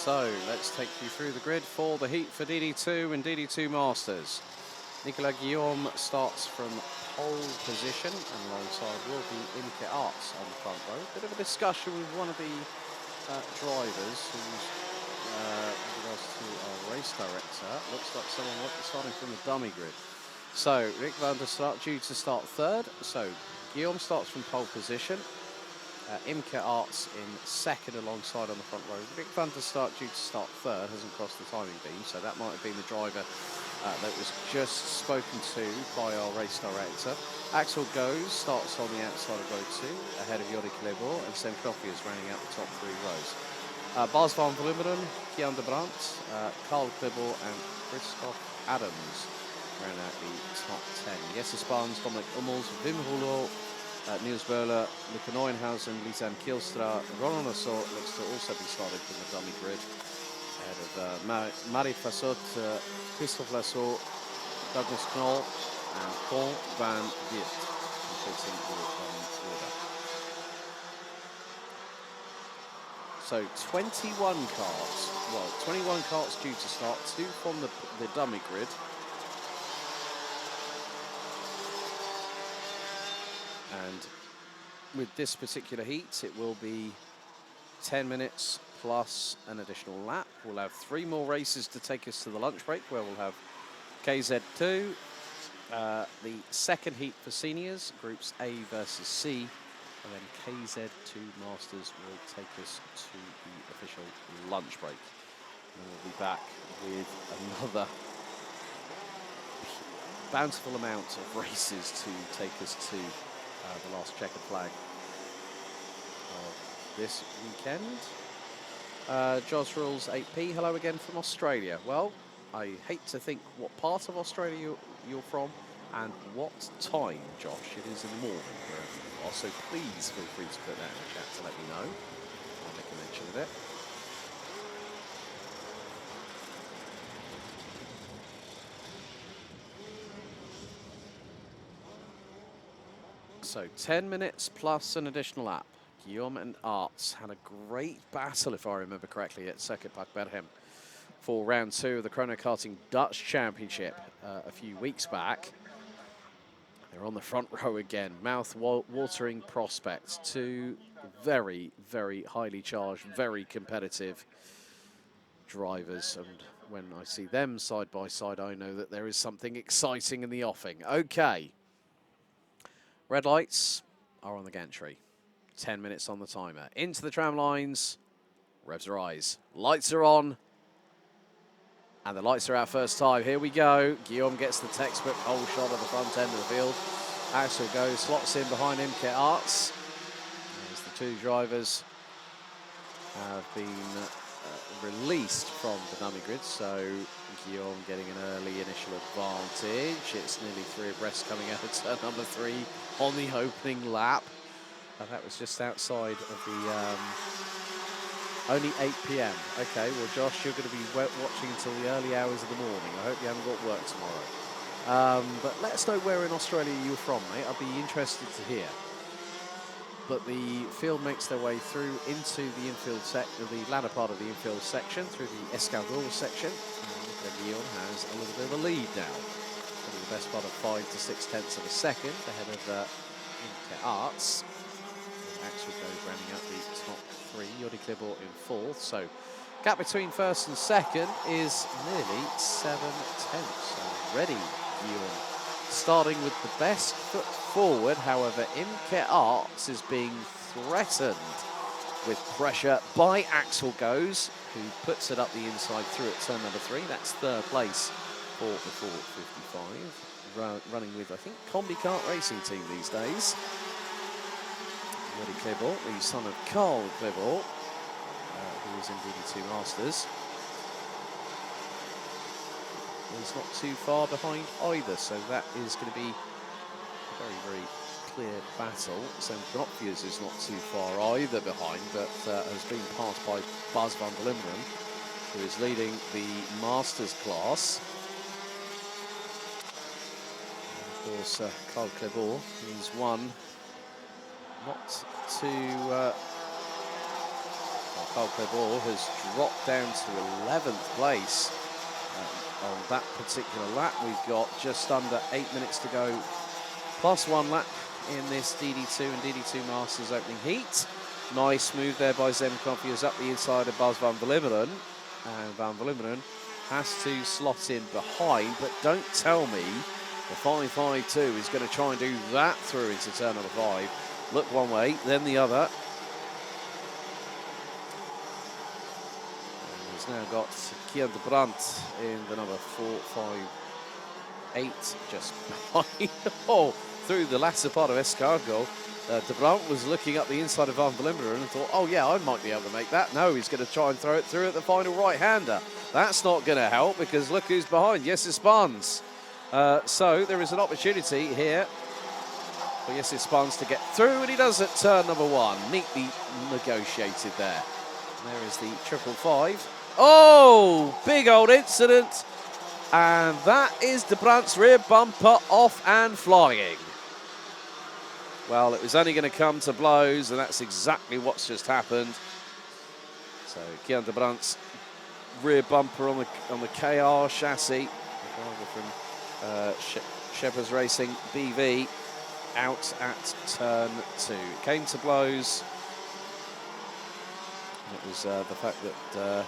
So let's take you through the grid for the heat for DD2 and DD2 Masters. Nicolas Guillaume starts from pole position, and alongside will be Imke Arts on the front row. Bit of a discussion with one of the drivers who's, with regards to our race director, looks like someone starting from the dummy grid. So Rick van der Start due to start third. So Guillaume starts from pole position. Imke Arts in second alongside on the front row. Rick van der Start due to start third, hasn't crossed the timing beam, so that might have been the driver that was just spoken to by our race director. Axel Goes starts on the outside of row 2, ahead of Jordi Clebor, and Sam Kloppy is rounding out the top 3 rows. Bas van Vlummeren, Kian de Brandt, Carl Clebor, and Christoph Adams round out the top 10. Jesse Spans, Dominic Hummels, Wim Rouleau, Niels Böhler, Luca Neuenhausen, Lisanne Kielstra, Roland Lassot looks to also be started from the dummy grid. Ahead of Marie Fassot, Christophe Lassot, Douglas Knoll, and Paul van Weert, completing the order. So 21 carts, well, 21 carts due to start, 2 from the dummy grid. And with this particular heat, it will be 10 minutes plus an additional lap. We'll have 3 more races to take us to the lunch break, where we'll have KZ2, the second heat for seniors, groups A versus C, and then KZ2 Masters will take us to the official lunch break. And then we'll be back with another bountiful amount of races to take us to the last checkered flag of this weekend. Joz Rules 8P, hello again from Australia. Well, I hate to think what part of Australia you're from and what time, Josh. It is in the morning wherever you are, so please feel free to put that in the chat to let me know. I'll make a mention of it. So 10 minutes plus an additional lap. Guillaume and Arts had a great battle, if I remember correctly, at Circuit Park Berghem for round 2 of the Chrono Karting Dutch Championship a few weeks back. They're on the front row again. Mouth-watering prospects. 2 very, very highly charged, very competitive drivers. And when I see them side by side, I know that there is something exciting in the offing. Okay. Red lights are on the gantry. 10 minutes on the timer. Into the tram lines. Revs rise. Lights are on. And the lights are out first time. Here we go. Guillaume gets the textbook whole shot of the front end of the field. Axel Goes, slots in behind Imke Arts. As the 2 drivers have been released from the dummy grid, so Guillaume getting an early initial advantage. It's nearly 3 abreast coming out of turn number 3 on the opening lap. And that was just outside of the only 8 p.m. Okay, well, Josh, you're going to be watching until the early hours of the morning. I hope you haven't got work tomorrow. But let us know where in Australia you're from, mate. I'd be interested to hear. But the field makes their way through into the infield the latter part of the infield section, through the Escadrille section. And Guillaume has a little bit of a lead now. Probably the best part of 5 to 6/10 of a second ahead of Imke Arts. Axel Goes rounding up the top 3. Jordi Clebor in 4th. So gap between first and second is nearly 7/10. So ready, Guillaume. Starting with the best foot forward, however, Imke Arts is being threatened with pressure by Axel Goes, who puts it up the inside through at turn number 3. That's 3rd place for the 455. Running with, I think, Combi Kart Racing Team these days. Jordi Clebor, the son of Carl Clebor, who is in DD2 Masters. He's not too far behind either, so that is going to be a very, very clear battle. Sam Knopfius is not too far either behind, but has been passed by Bas van Vlummeren, who is leading the Masters class. And of course, Carl Clebor, who's won not too Paul Clébour has dropped down to 11th place on that particular lap. We've got just under 8 minutes to go, plus 1 lap in this DD2 and DD2 Masters opening heat. Nice move there by Zem Knopfjes up the inside of Bas van Vlimmeren. And Van Vlimmeren has to slot in behind, but don't tell me the 5.52 is going to try and do that through into turn number 5. Look one way, then the other. And he's now got Kian de Brandt in the number 458 just behind. Oh, through the latter part of Escargot. De Brandt was looking up the inside of Van Vlimmeren and thought, oh yeah, I might be able to make that. No, he's going to try and throw it through at the final right-hander. That's not going to help because look who's behind. Jesse Spans. So there is an opportunity here for Jesse Spans to get through, and he does at turn number 1. Neatly negotiated there. And there is the 555. Oh, big old incident. And that is De Brandt's rear bumper off and flying. Well, it was only going to come to blows, and that's exactly what's just happened. So Kian de Brandt's rear bumper on the KR chassis, from Shepherd's Racing BV, out at turn 2. It came to blows. And it was the fact that I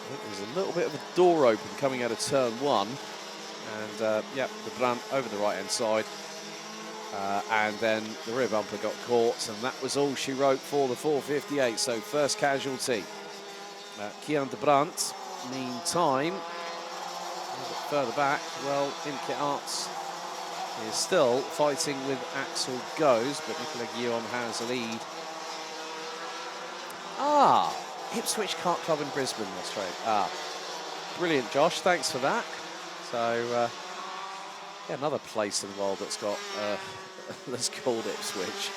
think there was a little bit of a door open coming out of turn 1, and yeah, de Brandt over the right-hand side. And then the rear bumper got caught, and that was all she wrote for the 458. So first casualty. Kian de Brandt, meantime, a little bit further back, well, Imke Arts is still fighting with Axel Goes, but Nicolas Guillaume has a lead. Ipswich Kart Club in Brisbane, that's right. Brilliant, Josh, thanks for that. So, yeah, another place in the world that's got that's called Ipswich.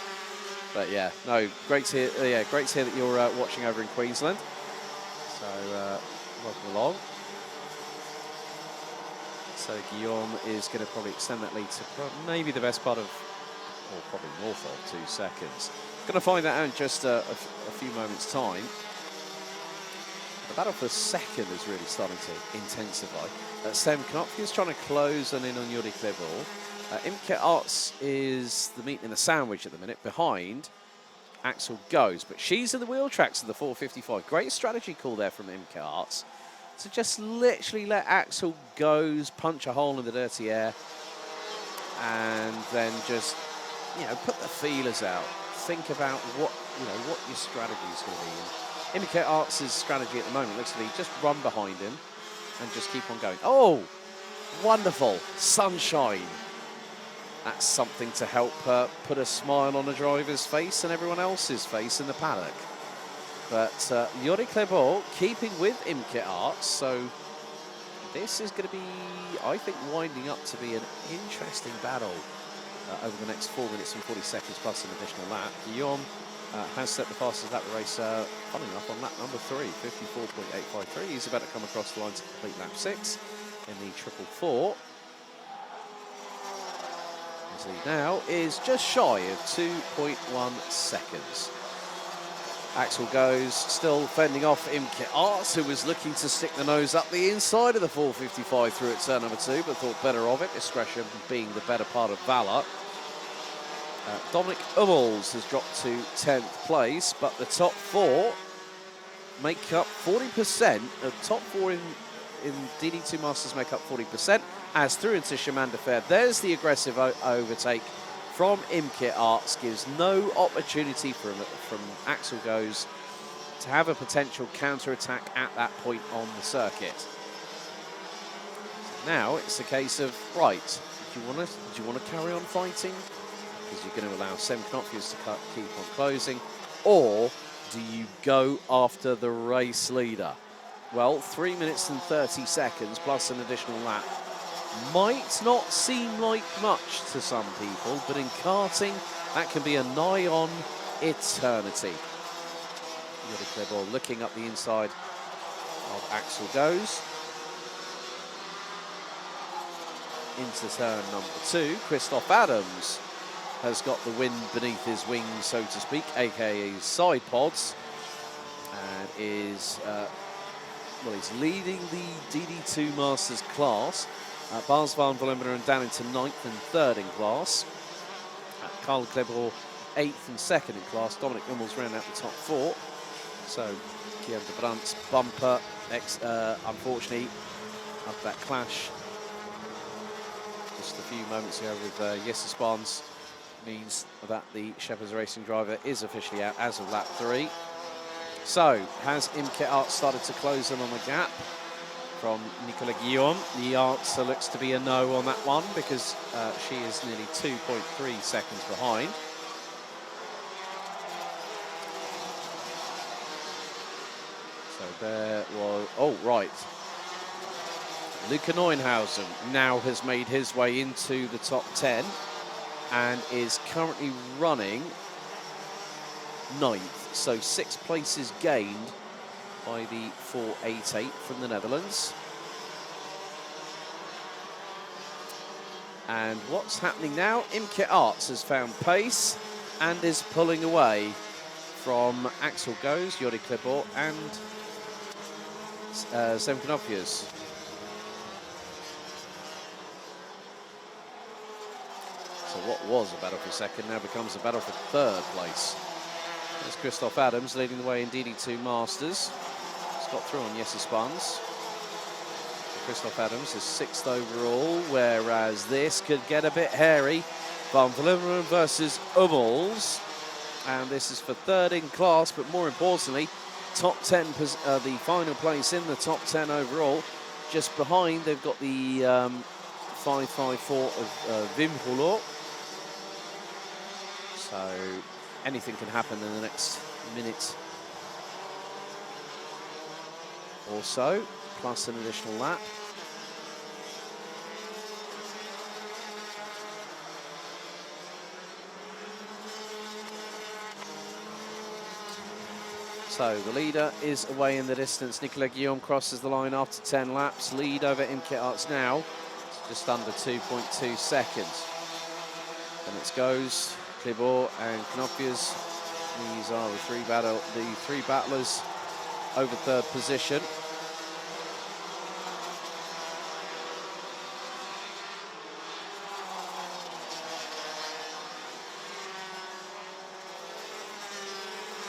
But yeah, no, great to hear. Yeah, great to hear that you're watching over in Queensland. So welcome along. So Guillaume is going to probably extend that lead to maybe the best part of, or probably north of 2 seconds. Going to find that out in just a few moments' time. The battle for second is really starting to intensify. Sam Knopf is trying to close and in on Yuri Clébour. Imke Arts is the meat in the sandwich at the minute, behind Axel Goes, but she's in the wheel tracks of the 455. Great strategy call there from Imke Arts to just literally let Axel Goes punch a hole in the dirty air and then just, you know, put the feelers out. Think about what your strategy is going to be. And Imke Arts' strategy at the moment looks to be just run behind him and just keep on going. Oh, wonderful. Sunshine. That's something to help put a smile on a driver's face and everyone else's face in the paddock. But Yuri Clébour keeping with Imke Arts, so this is going to be, I think, winding up to be an interesting battle over the next 4 minutes and 40 seconds plus an additional lap. Guillaume has set the fastest lap of the race, funny enough, on lap number 3, 54.853. He's about to come across the line to complete lap 6 in the 444. His lead now is just shy of 2.1 seconds. Axel Goes still fending off Imke Arts, who was looking to stick the nose up the inside of the 455 through at turn number 2, but thought better of it, discretion being the better part of valour. Dominic Hummels has dropped to 10th place, but the top 4 make up 40%. The top 4 in DD2 Masters make up 40%, as through into Chemin de Fer. There's the aggressive overtake from Imke Arts, gives no opportunity from Axel Goes to have a potential counter-attack at that point on the circuit. Now it's a case of, right, do you want to carry on fighting? Because you're going to allow Sem Knopfjes to keep on closing, or do you go after the race leader? Well, 3 minutes and 30 seconds plus an additional lap might not seem like much to some people, but in karting, that can be a nigh on eternity. Yuri Clébour looking up the inside of Axel Goes. Into turn number 2, Christoph Adams has got the wind beneath his wings, so to speak, aka his side pods. and is, well, he's leading the DD2 Masters class. Bas van Vlimmeren down into 9th and 3rd in class. Karl Klebor 8th and 2nd in class. Dominic Hummels round out the top 4. So, Guillaume de Brandt's bumper, unfortunately, had that clash just a few moments ago with Jesse Spahns, means that the Shepherds Racing driver is officially out as of lap 3. So, has Imke Arts started to close in on the gap from Nicolas Guillaume? The answer looks to be a no on that one, because she is nearly 2.3 seconds behind. So there was, oh right. Luca Neuenhausen now has made his way into the top 10 and is currently running 9th. So 6 places gained by the 488 from the Netherlands. And what's happening now? Imke Arts has found pace and is pulling away from Axel Goes, Jordi Klebor and Zemknopjes. So what was a battle for second now becomes a battle for 3rd place. There's Christoph Adams leading the way in DD2 Masters. He's got through on Jesse Spahns. Christoph Adams is 6th overall, whereas this could get a bit hairy. Van Vlimmeren versus Hummels. And this is for 3rd in class, but more importantly, top 10, the final place in the top 10 overall. Just behind, they've got the 554 of Wim Rouleau. So anything can happen in the next minute or so, plus an additional lap. So the leader is away in the distance. Nicolas Guillaume crosses the line after 10 laps. Lead over Imke Arts now. It's just under 2.2 seconds. And it goes Klebor and Knopjes. These are the three battlers over 3rd position.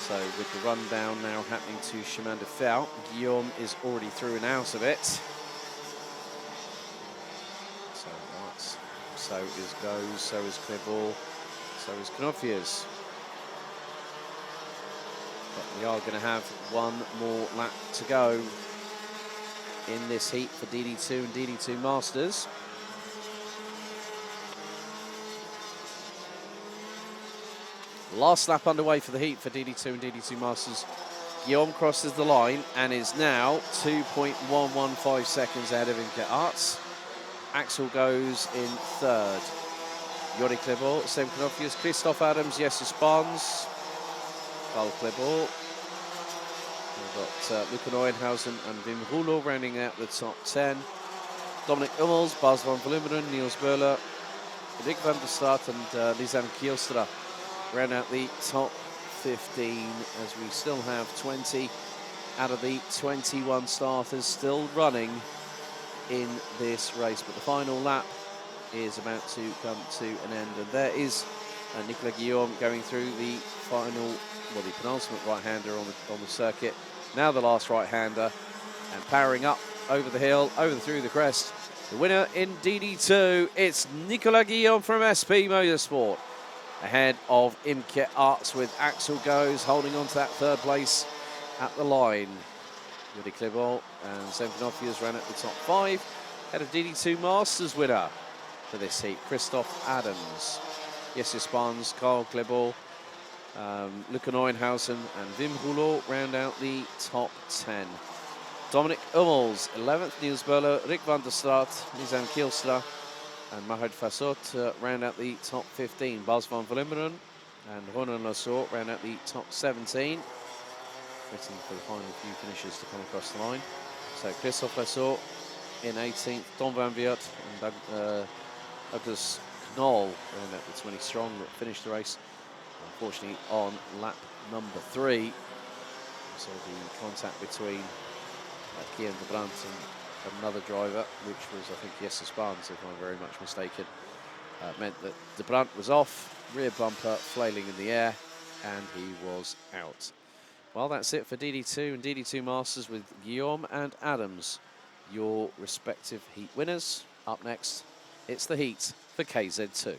So with the rundown now happening to Chemin de Fer, Guillaume is already through and out of it. So that's, so is Goes, so is Klebor, so is Knopjes. But we are going to have one more lap to go in this heat for DD2 and DD2 Masters. Last lap underway for the heat for DD2 and DD2 Masters. Guillaume crosses the line and is now 2.115 seconds ahead of Imke Arts. Axel Goes in 3rd. Jordi Klebor, Zemknopjes, Christoph Adams, Jesse Spahns, Karl Klebor. We've got Luca Neuenhausen and Wim Rouleau rounding out the top 10. Dominic Hummels, Bas van Vlimmeren, Niels Beuler, Rick van der Start and Lisanne Kielstra round out the top 15, as we still have 20 out of the 21 starters still running in this race. But the final lap is about to come to an end, and there is Nicolas Guillaume going through the final, well, the penultimate right-hander on the circuit. Now the last right-hander, and powering up over the hill, through the crest. The winner in DD2, it's Nicolas Guillaume from SP Motorsport, ahead of Imke Arts, with Axel Goes holding on to that 3rd place at the line. Jordi Klebor and Zemknopjes ran at the top 5. Ahead of DD2 Masters winner for this heat, Christoph Adams. Jesse Spahns, Karl Klebor, Luca Neuenhausen and Wim Rouleau round out the top 10. Dominic Hummels, 11th, Niels Beuler, Rick van der Start, Lisanne Kielstra and Mahmoud Fassot round out the top 15. Bas van Vlimmeren and Ronan Lassort round out the top 17. Waiting for the final few finishes to come across the line. So Christophe Lassort in 18th, Tom van Weert and Douglas Knoll round out the 20 strong that finished the race, unfortunately, on lap number 3. So the contact between Guillaume de Brandt and another driver, which was, I think, Jesse Spahns, if I'm very much mistaken, meant that de Brandt was off, rear bumper flailing in the air, and he was out. Well, that's it for DD2 and DD2 Masters with Guillaume and Adams, your respective heat winners. Up next, it's the heat for KZ2.